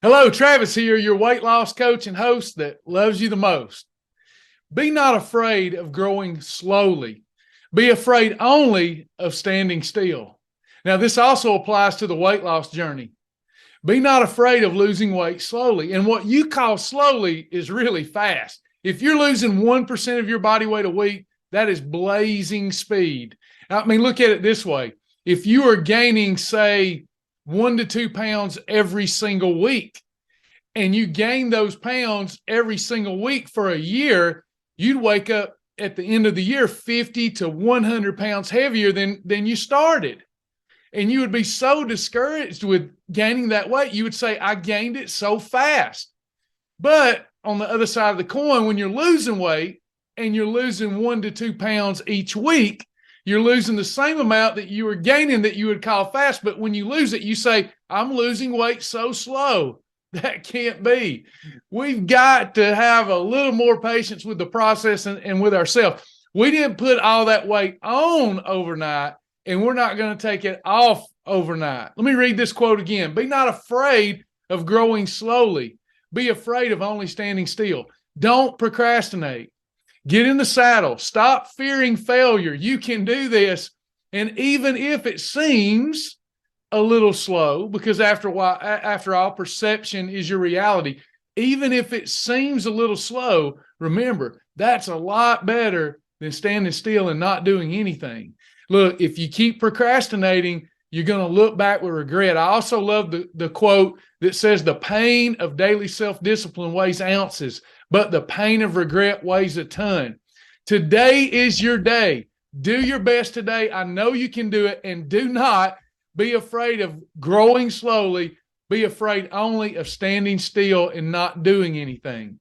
Hello, Travis here, your weight loss coach and host that loves you the most. Be not afraid of growing slowly. Be afraid only of standing still. Now, this also applies to the weight loss journey. Be not afraid of losing weight slowly. And what you call slowly is really fast. If you're losing 1% of your body weight a week, that is blazing speed. I mean, look at it this way. If you are gaining, say, 1 to 2 pounds every single week, and you gain those pounds every single week for a year, you'd wake up at the end of the year 50 to 100 pounds heavier than you started. And you would be so discouraged with gaining that weight. You would say, I gained it so fast. But on the other side of the coin, when you're losing weight and you're losing 1 to 2 pounds each week, you're losing the same amount that you were gaining that you would call fast. But when you lose it, you say, I'm losing weight so slow. That can't be. We've got to have a little more patience with the process and with ourselves. We didn't put all that weight on overnight, and we're not going to take it off overnight. Let me read this quote again. Be not afraid of growing slowly. Be afraid of only standing still. Don't procrastinate. Get in the saddle. Stop fearing failure. You can do this. And even if it seems a little slow, because after all, perception is your reality. Even if it seems a little slow, remember, that's a lot better than standing still and not doing anything. Look, if you keep procrastinating, you're going to look back with regret. I also love the quote that says, the pain of daily self-discipline weighs ounces, but the pain of regret weighs a ton. Today is your day. Do your best today. I know you can do it, and do not be afraid of growing slowly. Be afraid only of standing still and not doing anything.